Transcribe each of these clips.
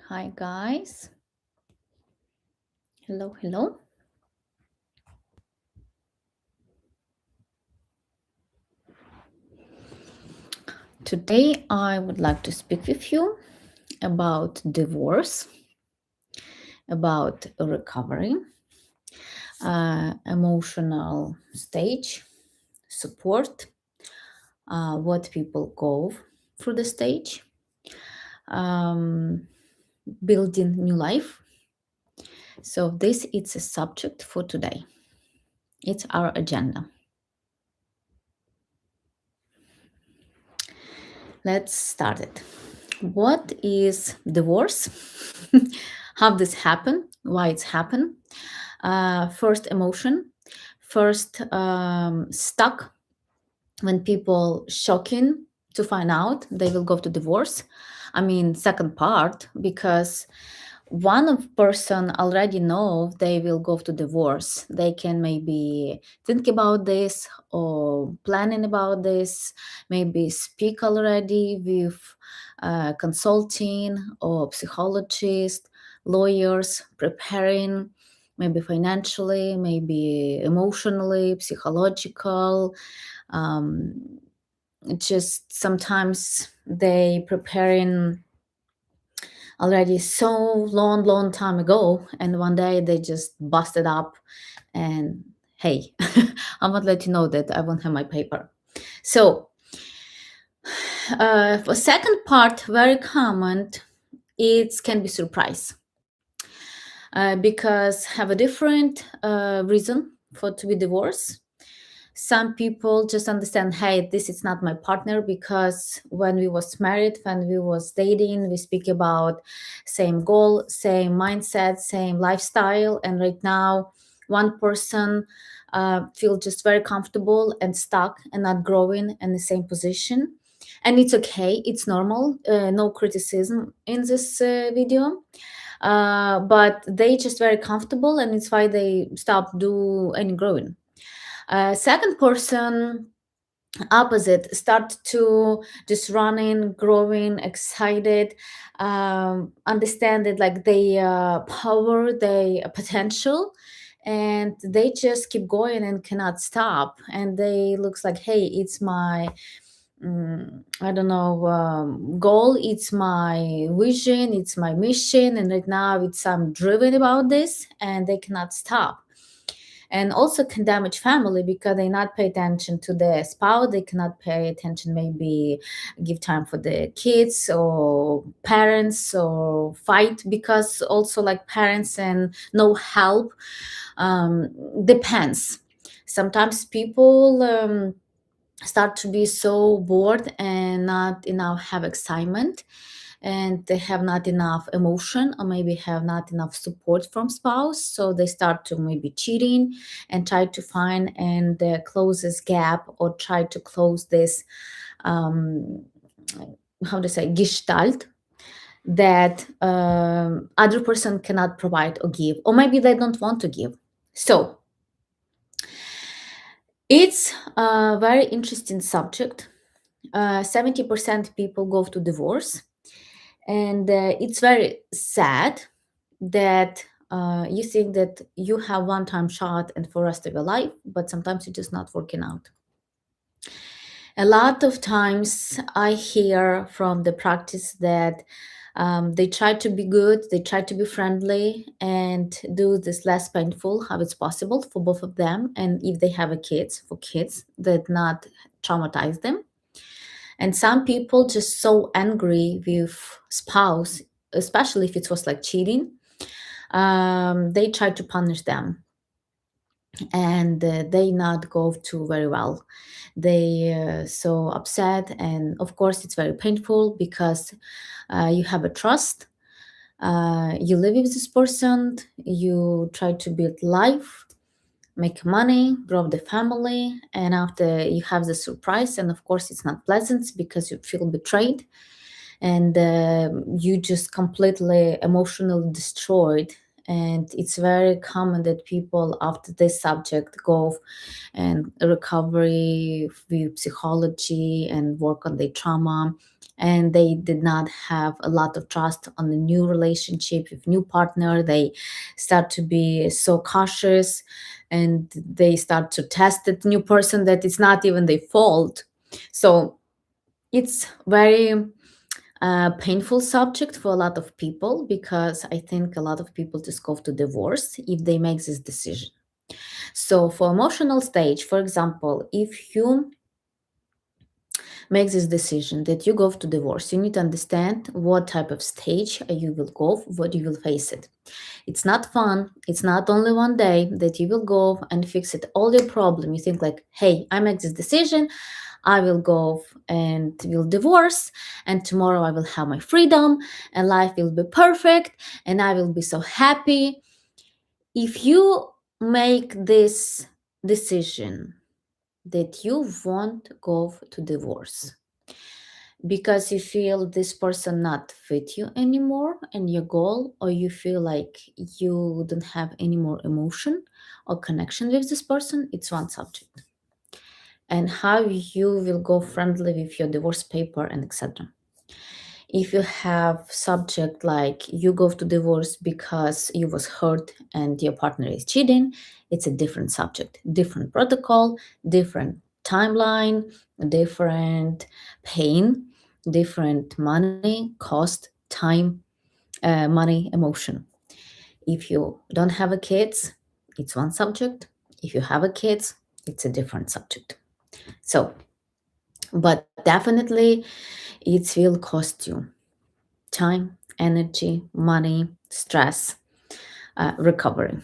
Hi, guys. Hello, hello. Today, I would like to speak with you about divorce, about recovery, emotional stage, support, what people go through the stage, um, building new life. So, this is a subject for today. It's our agenda. Let's start it. What is divorce? How this happen? Why it's happen? First emotion, first stuck when people shocking to find out they will go to divorce. I mean, second part because one of person already know they will go to divorce. They can maybe think about this or planning about this, maybe speak already with consulting or psychologist, lawyers, preparing, maybe financially, maybe emotionally, psychological. um, just sometimes they preparing already so long time ago, and one day they just busted up and hey, I want to let you know that I won't have my paper. So for second part, very common, it can be surprise, because have a different reason for to be divorced. Some people just understand, hey, this is not my partner, because when we was married, when we was dating, we speak about same goal, same mindset, same lifestyle, and right now one person feel just very comfortable and stuck and not growing in the same position. And it's okay, it's normal, no criticism in this video, but they just very comfortable, and it's why they stop do any growing. Second person opposite start to just running, growing, excited, understand it like they power, they potential, and they just keep going and cannot stop, and they looks like, hey, it's my I don't know, goal, it's my vision, it's my mission, and right now it's I'm driven about this, and they cannot stop. And also can damage family because they not pay attention to the spouse, they cannot pay attention, maybe give time for the kids or parents, or fight because also like parents and no help. um, Depends. Sometimes people start to be so bored and not enough have excitement, and they have not enough emotion, or maybe have not enough support from spouse, so they start to maybe cheating and try to find and close this gap, or try to close this, um, how to say, gestalt, that other person cannot provide or give, or maybe they don't want to give. So it's a very interesting subject. 70% people go to divorce, and it's very sad that you think that you have one time shot and for rest of your life, but sometimes it's just not working out. A lot of times I hear from the practice that they try to be good, they try to be friendly, and do this less painful how it's possible for both of them, and if they have a kids, for kids that not traumatize them. And some people just so angry with spouse, especially if it was like cheating, they try to punish them, and they not go to very well. They so upset, and of course it's very painful because you have a trust, you live with this person, you try to build life, make money, grow the family, and after you have the surprise, and of course it's not pleasant because you feel betrayed, and you just completely emotionally destroyed, And it's very common that people after this subject go and recovery with psychology and work on their trauma, and they did not have a lot of trust on the new relationship with new partner. They start to be so cautious, and they start to test that new person that it's not even their fault. So it's very painful subject for a lot of people, because I think a lot of people just go to divorce if they make this decision. So for emotional stage, for example, if you make this decision that you go to divorce, you need to understand what type of stage you will go, what you will face it. It's not fun. It's not only one day that you will go and fix it all your problem. You think like, hey, I make this decision, I will go and will divorce, and tomorrow I will have my freedom, and life will be perfect, and I will be so happy. If you make this decision that you won't go to divorce because you feel this person not fit you anymore and your goal, or you feel like you don't have any more emotion or connection with this person, it's one subject. And how you will go friendly with your divorce paper and etc. If you have subject like you go to divorce because you was hurt and your partner is cheating, it's a different subject, different protocol, different timeline, different pain, different money cost, time, money, emotion. If you don't have a kids, it's one subject. If you have a kids, it's a different subject. So, but definitely it will cost you time, energy, money, stress, recovery.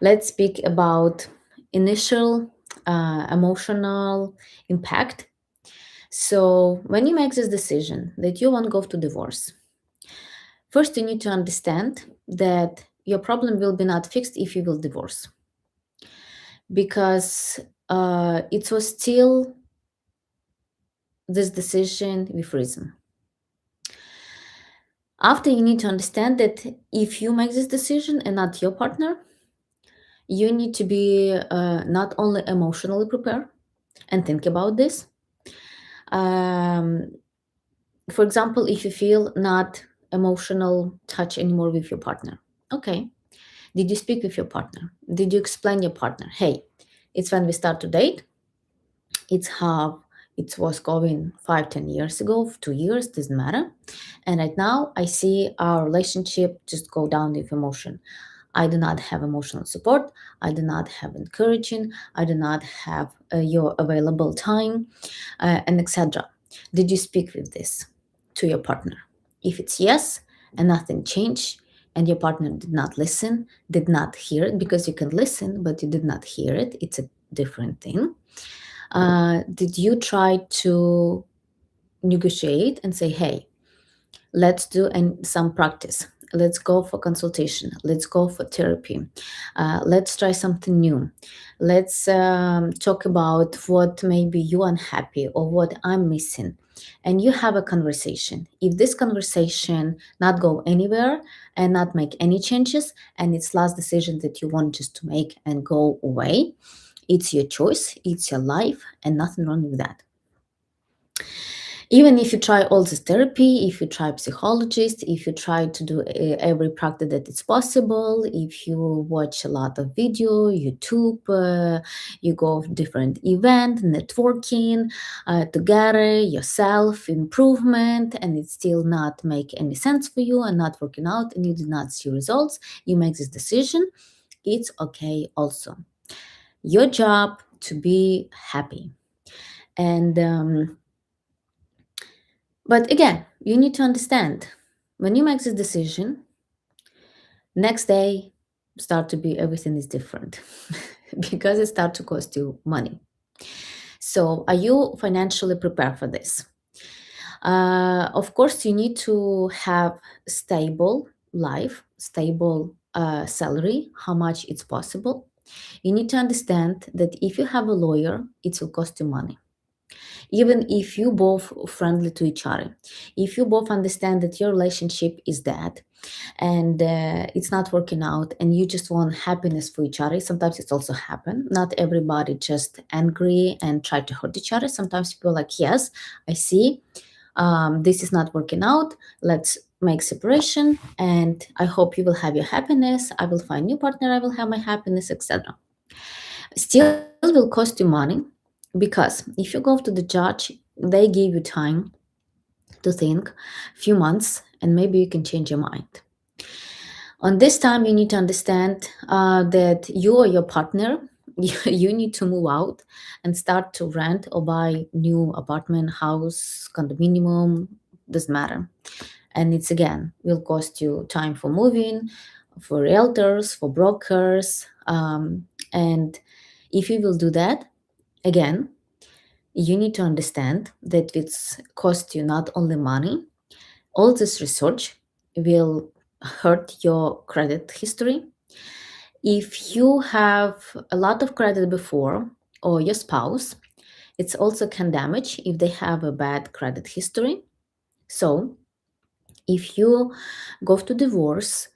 Let's speak about initial emotional impact. So, when you make this decision that you want to go to divorce, first you need to understand that your problem will be not fixed if you will divorce, because it was still this decision with reason. After, you need to understand that if you make this decision and not your partner, you need to be not only emotionally prepared and think about this. Um, for example, if you feel not emotional touch anymore with your partner, okay, did you speak with your partner? Did you explain your partner, hey, it's when we start to date, it's how it was going 5, 10 years ago, 2 years, doesn't matter. And right now, I see our relationship just go down with emotion. I do not have emotional support. I do not have encouraging. I do not have your available time, and etc. Did you speak with this to your partner? If it's yes, and nothing changed, and your partner did not listen, did not hear it, because you can listen, but you did not hear it, it's a different thing. Did you try to negotiate and say, hey, let's do some practice, let's go for consultation, let's go for therapy, let's try something new, let's talk about what maybe you unhappy or what I'm missing, and you have a conversation. If this conversation not go anywhere and not make any changes, and it's last decision that you want just to make and go away, it's your choice, it's your life, and nothing wrong with that. Even if you try all this therapy, if you try psychologist, if you try to do every practice that is possible, if you watch a lot of video, YouTube, you go to different event, networking, together, yourself, improvement, and it still not make any sense for you and not working out, and you do not see results, you make this decision, it's okay also. Your job to be happy. And but again, you need to understand, when you make this decision, next day start to be everything is different because it start to cost you money. So are you financially prepared for this? Of course, you need to have stable life, stable salary, how much it's possible. You need to understand that if you have a lawyer, it will cost you money. even if you both friendly to each other, if you both understand that your relationship is dead and it's not working out and you just want happiness for each other. Sometimes it's also happen, not everybody just angry and try to hurt each other. Sometimes people are like, yes, I see, this is not working out, let's make separation, and I hope you will have your happiness, I will find new partner, I will have my happiness, etc. Still will cost you money, because if you go to the judge, they give you time to think, few months, and maybe you can change your mind. On this time, you need to understand that you or your partner, you need to move out and start to rent or buy new apartment, house, condominium, doesn't matter. And it's again will cost you time for moving, for realtors, for brokers, and if you will do that, again, you need to understand that it's cost you not only money, all this research will hurt your credit history. If you have a lot of credit before, or your spouse, it's also can damage if they have a bad credit history. So if you go to divorce,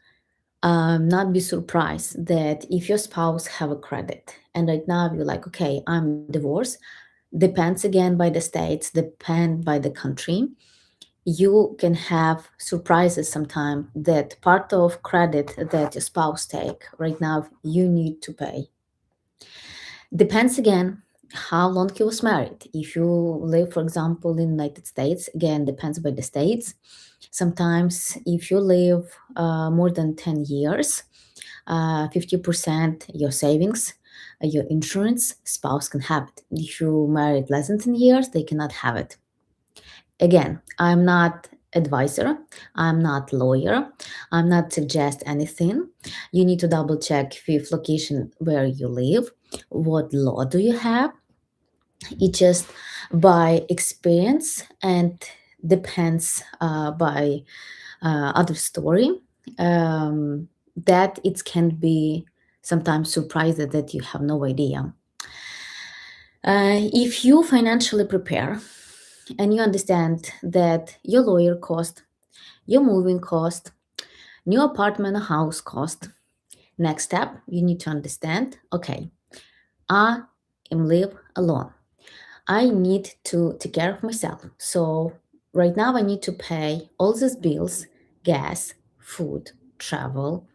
not be surprised that if your spouse have a credit and right now you're like, okay, I'm divorced, depends again by the states, depend by the country, you can have surprises sometime that part of credit that your spouse take right now you need to pay. Depends again how long he was married. If you live, for example, in United States, again depends by the states. Sometimes if you live more than 10 years, 50% your savings, your insurance, spouse can have it. If you married less than 10 years, they cannot have it. Again, I'm not advisor, I'm not lawyer, I'm not suggest anything. You need to double check with location where you live, what law do you have. It just by experience and depends by other story, that it can be sometimes surprised that you have no idea. If you financially prepare and you understand that your lawyer cost, your moving cost, new apartment or house cost, next step you need to understand, okay, I am live alone, I need to take care of myself. So right now I need to pay all these bills, gas, food, travel,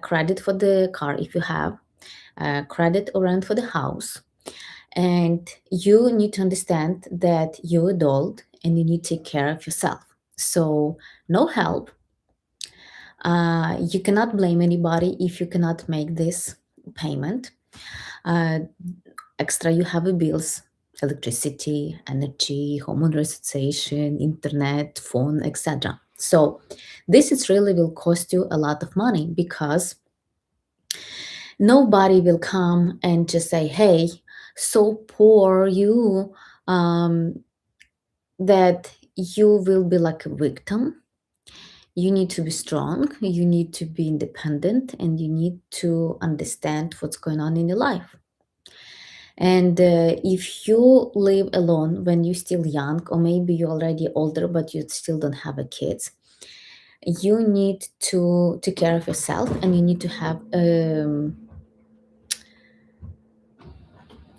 credit for the car if you have, credit or rent for the house. And you need to understand that you're adult and you need to take care of yourself. So no help. You cannot blame anybody if you cannot make this payment. Uh, Extra you have a bills, electricity, energy, homeowner association, internet, phone, etc. So this is really will cost you a lot of money, because nobody will come and just say, hey, so poor you, um, that you will be like a victim. You need to be strong, you need to be independent, and you need to understand what's going on in your life. And if you live alone when you're still young, or maybe you're already older but you still don't have a kids, you need to take care of yourself, and you need to have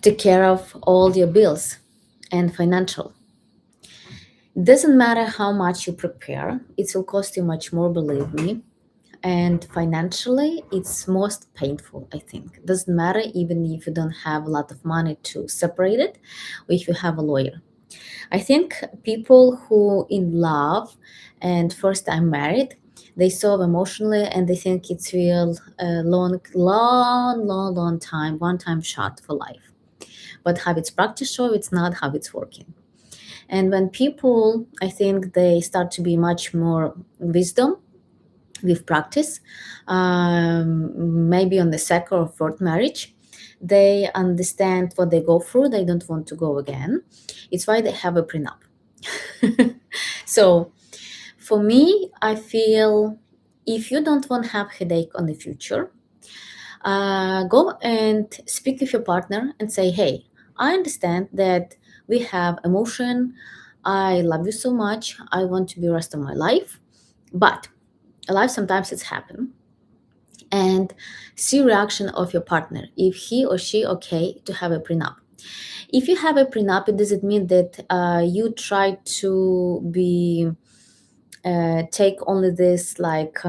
take care of all your bills and financial. Doesn't matter how much you prepare, it will cost you much more, believe me. And financially, it's most painful, I think. Doesn't matter even if you don't have a lot of money to separate it, or if you have a lawyer. I think people who in love and first time married, they solve emotionally and they think it's real long time, one time shot for life. But how it's practice show it's not how it's working. And when people, I think they start to be much more wisdom with practice, maybe on the second or fourth marriage, they understand what they go through. They don't want to go again. It's why they have a prenup. So for me, I feel if you don't want to have headache on the future, go and speak with your partner and say, hey, I understand that we have emotion. I love you so much. I want to be rest of my life. But life sometimes it's happen, and see reaction of your partner if he or she okay to have a prenup. If you have a prenup, it doesn't mean that you try to be take only this like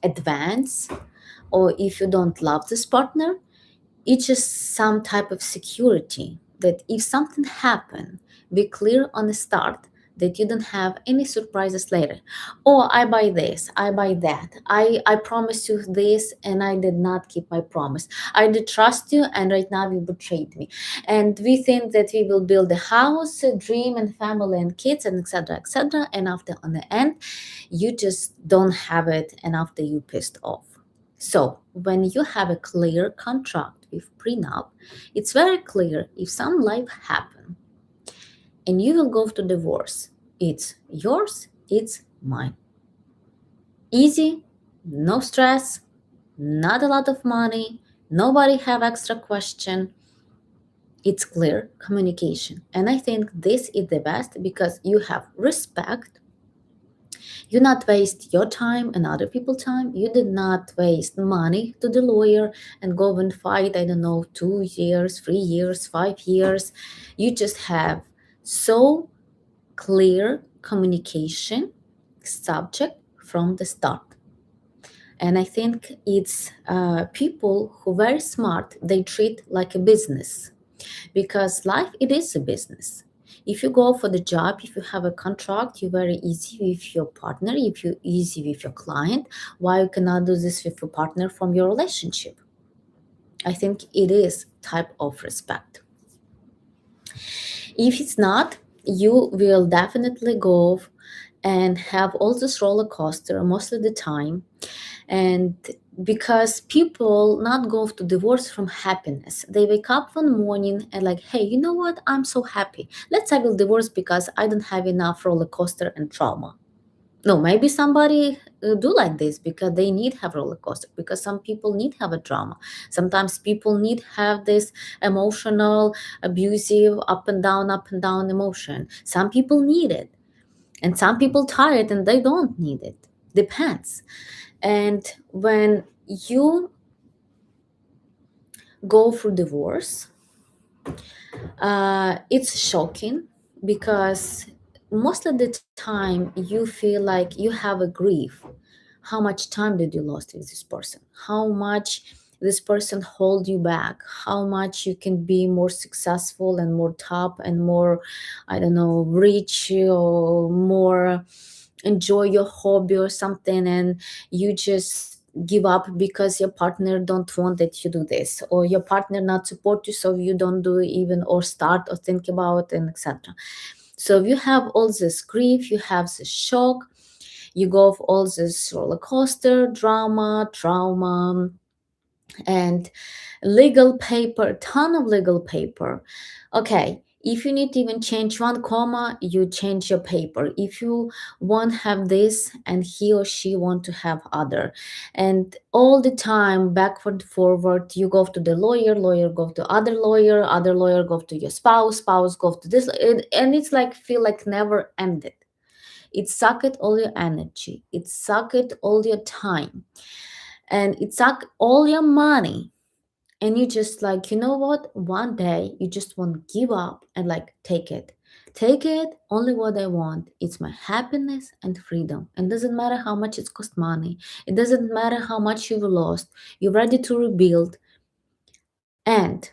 advance, or if you don't love this partner, it's just some type of security that if something happen, be clear on the start that you don't have any surprises later. Oh, I buy this, I buy that, I promised you this and I did not keep my promise. I did trust you and right now you betrayed me. And we think that we will build a house, a dream and family and kids and etc etc, and after on the end you just don't have it, and after you pissed off. So, when you have a clear contract with prenup, it's very clear if some life happen and you will go to divorce, it's yours, it's mine. Easy, no stress, not a lot of money, nobody have extra question. It's clear communication. And I think this is the best because you have respect. You not waste your time and other people time. You did not waste money to the lawyer and go and fight, I don't know, 2 years, 3 years, 5 years. You just have so clear communication subject from the start. And I think it's people who very smart, they treat like a business, because life it is a business. If you go for the job, if you have a contract, you're very easy with your partner, if you're easy with your client, why you cannot do this with your partner from your relationship? I think it is type of respect. If it's not, you will definitely go and have all this roller coaster most of the time. And because people not go to divorce from happiness, they wake up one morning and like, hey, you know what, I'm so happy, let's I will divorce because I don't have enough roller coaster and trauma. No, maybe somebody do like this because they need have roller coaster, because some people need have a drama. Sometimes people need have this emotional abusive up and down emotion. Some people need it, and some people tired and they don't need it. Depends. And when you go through divorce, it's shocking because most of the time you feel like you have a grief. How much time did you lost with this person? How much this person hold you back? How much you can be more successful and more top and more, I don't know, rich or more enjoy your hobby or something, and you just give up because your partner don't want that you do this, or your partner not support you so you don't do even or start or think about and etc. So you have all this grief, you have this shock, you go of all this roller coaster drama, trauma, and legal paper, ton of legal paper. Okay, if you need to even change one comma, you change your paper. If you want have this and he or she want to have other, and all the time backward forward, you go to the lawyer, lawyer go to other lawyer go to your spouse, spouse go to this, and it's like feel like never ended. It sucked all your energy, it sucked all your time, and it sucked all your money. And you just like, you know what, one day you just want to give up and like take it, only what I want, it's my happiness and freedom, and doesn't matter how much it cost money, it doesn't matter how much you've lost, you're ready to rebuild, and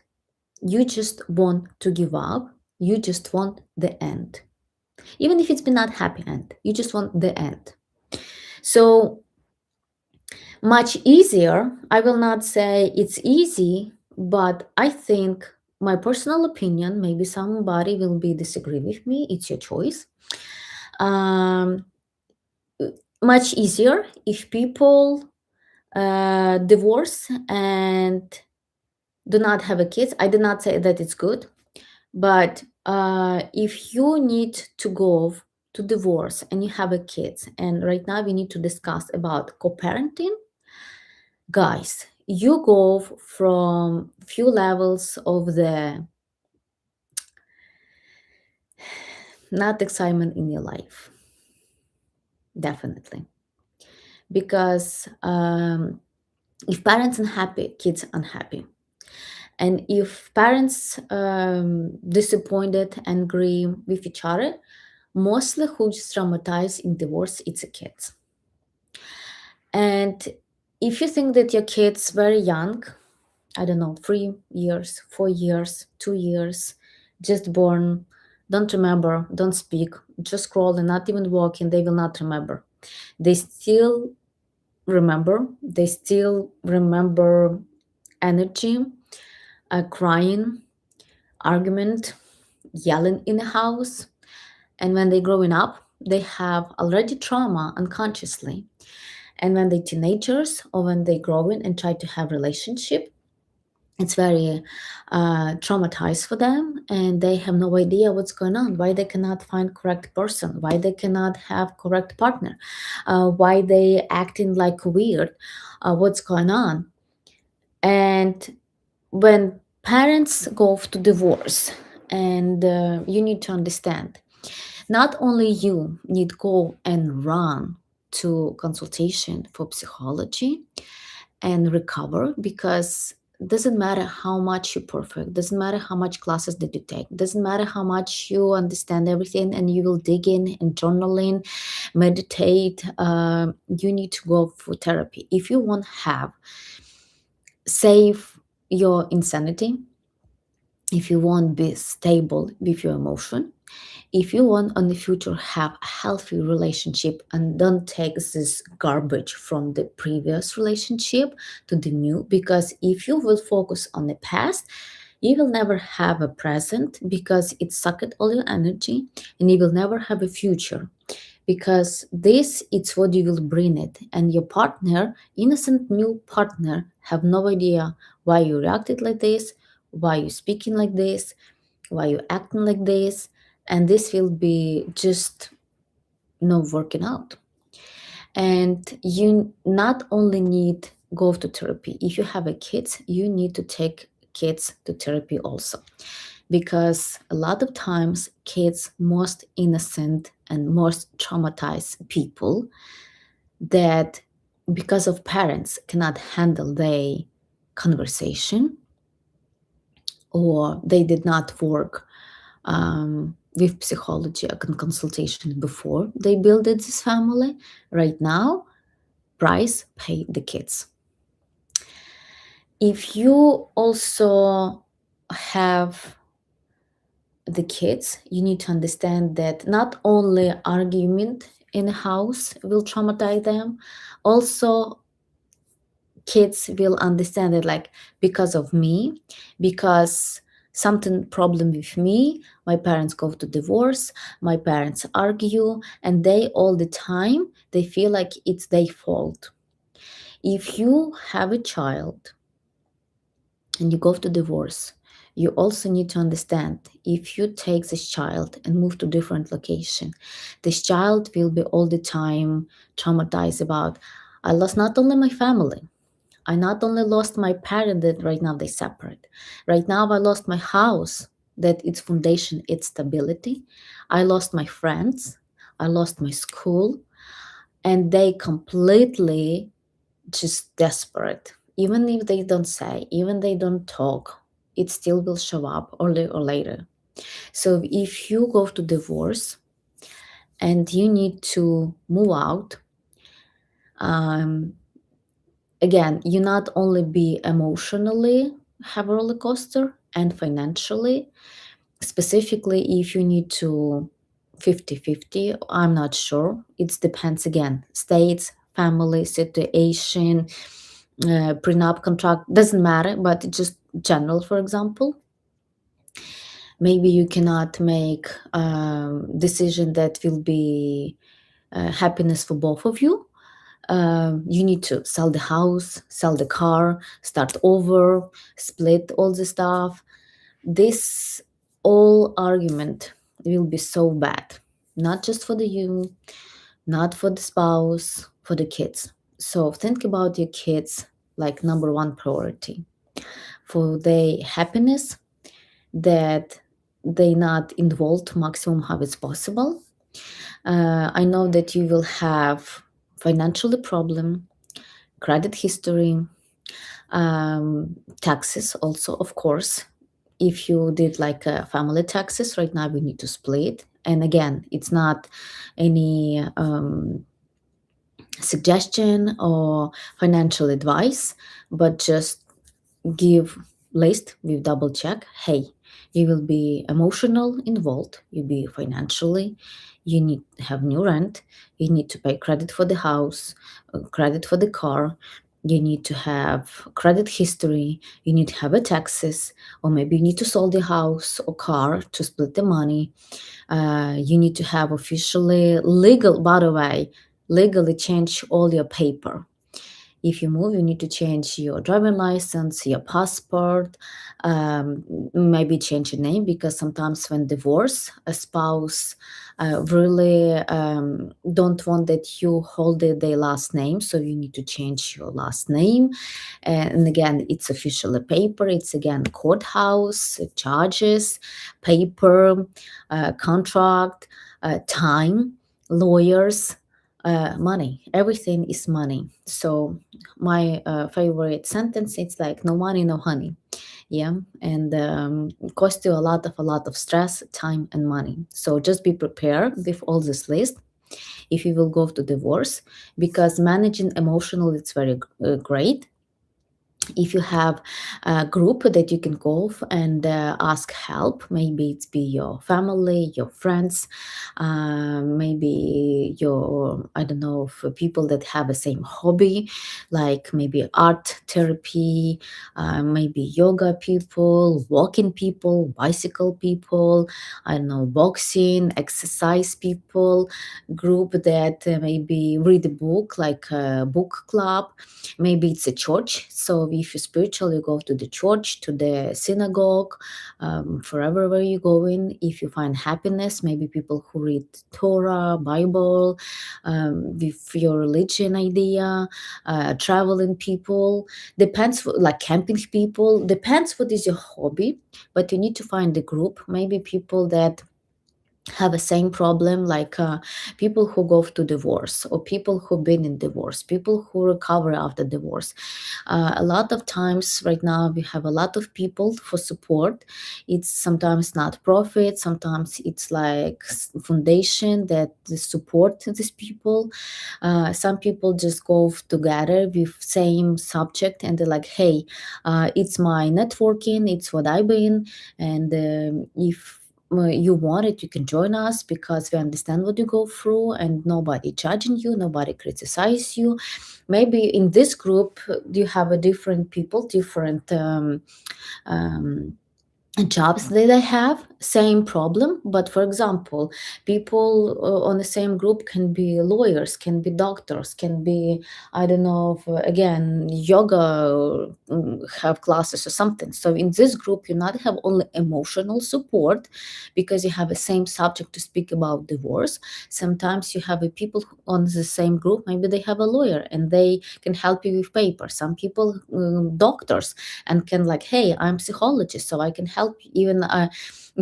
you just want to give up, you just want the end, even if it's been not happy end, you just want the end. So much easier. I will not say it's easy, but I think my personal opinion, maybe somebody will be disagree with me. It's your choice. Um, much easier if people divorce and do not have a kids. I did not say that it's good, but if you need to go to divorce and you have a kids, and right now we need to discuss about co-parenting. Guys, you go from few levels of the not excitement in your life, definitely. Because if parents unhappy, kids unhappy. And if parents disappointed, angry with each other, mostly who's traumatized in divorce, it's the kids. And if you think that your kid's very young, I don't know, 3 years, 4 years, 2 years, just born, don't remember, don't speak, just crawling, not even walking, they will not remember. They still remember, they still remember energy, crying, argument, yelling in the house. And when they're growing up, they have already trauma unconsciously. And when they're teenagers or when they're growing and try to have relationship, it's very traumatized for them, and they have no idea what's going on, why they cannot find correct person, why they cannot have correct partner, why they acting like weird, what's going on. And when parents go to divorce, and you need to understand, not only you need go and run to consultation for psychology and recover, because doesn't matter how much you're perfect, doesn't matter how much classes did you take, doesn't matter how much you understand everything, and you will dig in and journaling, meditate, you need to go for therapy if you want have save your insanity, if you want be stable with your emotion, if you want in the future have a healthy relationship and don't take this garbage from the previous relationship to the new, because if you will focus on the past, you will never have a present because it sucked all your energy, and you will never have a future, because this it's what you will bring it, and your partner, innocent new partner, have no idea why you reacted like this, why you speaking like this, why you acting like this, and this will be just no working out. And you not only need go to therapy, if you have a kids, you need to take kids to therapy also, because a lot of times kids most innocent and most traumatized people that because of parents cannot handle their conversation, or they did not work with psychology and consultation before they built this family. Right now, price pay the kids. If you also have the kids, you need to understand that not only argument in the house will traumatize them, also kids will understand it like because of me, because something problem with me, my parents go to divorce, my parents argue, and they all the time they feel like it's their fault. If you have a child and you go to divorce, you also need to understand, if you take this child and move to different location, this child will be all the time traumatized about, I lost not only my family, I not only lost my parent that right now they separate. Right now I lost my house that its foundation, its stability. I lost my friends. I lost my school. And they completely just desperate. Even if they don't say, even they don't talk, it still will show up earlier or later. So if you go to divorce and you need to move out, um, again, you not only be emotionally have a roller coaster and financially, specifically if you need to 50-50, I'm not sure, it depends again, states, family situation, prenup contract, doesn't matter, but just general, for example, maybe you cannot make decision that will be happiness for both of you. You need to sell the house, sell the car, start over, split all the stuff. This all argument will be so bad, not just for the you, not for the spouse, for the kids. So think about your kids like number one priority for their happiness, that they not involved maximum how it's possible. I know that you will have financially problem, credit history, um, taxes also, of course. If you did like family taxes, right now we need to split. And again, it's not any suggestion or financial advice, but just give list with double check. Hey, you will be emotional involved, you'll be financially, you need to have new rent, you need to pay credit for the house, credit for the car, you need to have credit history, you need to have a taxes, or maybe you need to sell the house or car to split the money. You need to have officially legal, by the way, legally change all your paper. If you move, you need to change your driving license, your passport, um, maybe change your name, because sometimes when divorce, a spouse really don't want that you hold their last name, so you need to change your last name. And again, it's official paper. It's again courthouse charges, paper, contract, time, lawyers, money. Everything is money. So my favorite sentence, it's like no money no honey. Yeah. And it costs you a lot of stress, time and money. So just be prepared with all this list if you will go to divorce, because managing emotional, it's very great. If you have a group that you can go and ask help, maybe it's be your family, your friends, maybe your, I don't know, for people that have the same hobby, like maybe art therapy, maybe yoga people, walking people, bicycle people, I don't know, boxing, exercise people, group that maybe read a book, like a book club. Maybe it's a church. So if you're spiritual, you go to the church, to the synagogue, forever where you're going. If you find happiness, maybe people who read Torah, Bible, with your religion idea, traveling people, depends, like camping people, depends what is your hobby, but you need to find a group, maybe people that have the same problem, like people who go to divorce, or people who've been in divorce, people who recover after divorce. A lot of times right now we have a lot of people for support. It's sometimes not profit, sometimes it's like foundation that support these people. Some people just go together with same subject, and they're like, hey, it's my networking, it's what I've been, and if you want it, you can join us, because we understand what you go through, and nobody judging you, nobody criticize you. Maybe in this group you have a different people, different um, jobs that they have, same problem, but for example, people on the same group can be lawyers, can be doctors, can be, I don't know, again, yoga, have classes or something. So in this group you not have only emotional support, because you have the same subject to speak about divorce. Sometimes you have a people on the same group, maybe they have a lawyer and they can help you with paper. Some people, doctors, and can like, hey, I'm psychologist, so I can help you. Even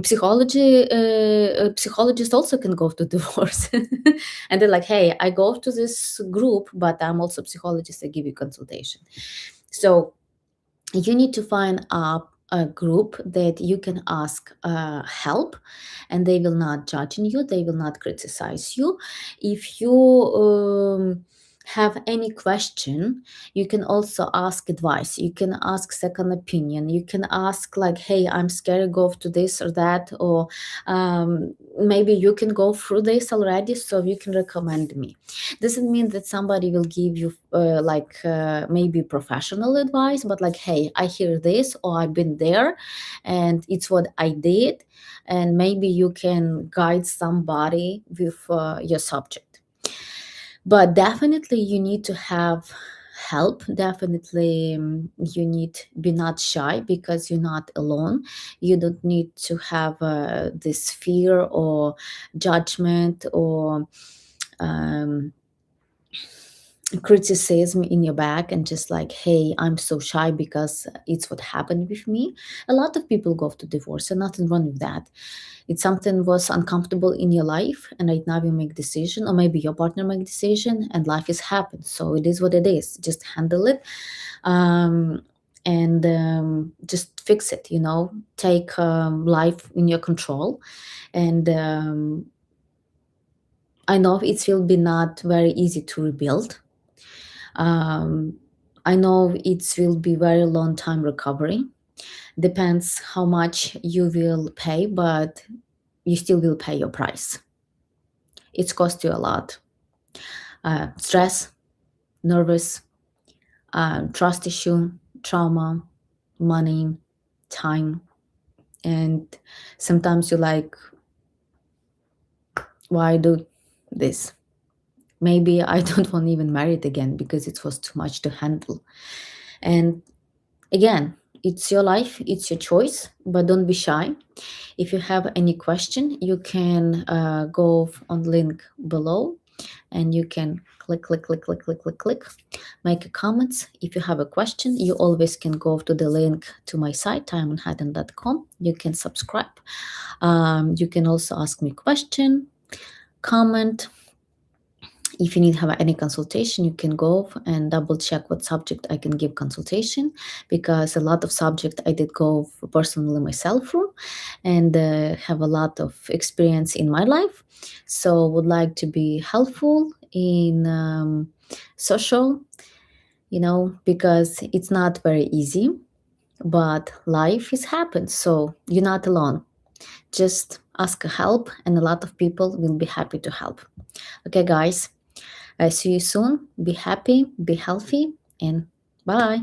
psychologists also can go to divorce. And they're like, hey, I go to this group, but I'm also psychologist, I give you consultation. So you need to find a group that you can ask help, and they will not judge you, they will not criticize you. If you have any question, you can also ask advice, you can ask second opinion, you can ask like, hey, I'm scared, go to this or that, or maybe you can go through this already, so you can recommend me. Doesn't mean that somebody will give you maybe professional advice, but like, hey, I hear this, or I've been there and it's what I did, and maybe you can guide somebody with your subject. But definitely you need to have help. Definitely, you need be not shy, because you're not alone. You don't need to have this fear or judgment, or um, criticism in your back and just like, hey, I'm so shy because it's what happened with me. A lot of people go to divorce and nothing wrong with that. It's something was uncomfortable in your life and right now you make decision, or maybe your partner make decision, and life is happened, so it is what it is. Just handle it, um, and just fix it, take life in your control. And I know it will be not very easy to rebuild. um, I know it will be very long time recovery. Depends how much you will pay, but you still will pay your price. It's cost you a lot. Stress, nervous, trust issue, trauma, money, time, and sometimes you're like, why do this? Maybe I don't want to even marry it again because it was too much to handle. And again, it's your life, it's your choice, but don't be shy. If you have any question, you can go on link below and you can click, click, click, click, click, click, click, make a comments. If you have a question, you always can go to the link to my site, tiamanhattan.com. You can subscribe. You can also ask me question, comment. If you need have any consultation, you can go and double check what subject I can give consultation, because a lot of subject I did go personally myself through, and have a lot of experience in my life. So would like to be helpful in social, because it's not very easy, but life is happened, so you're not alone. Just ask help and a lot of people will be happy to help. Okay, guys, I see you soon. Be happy, be healthy, and bye.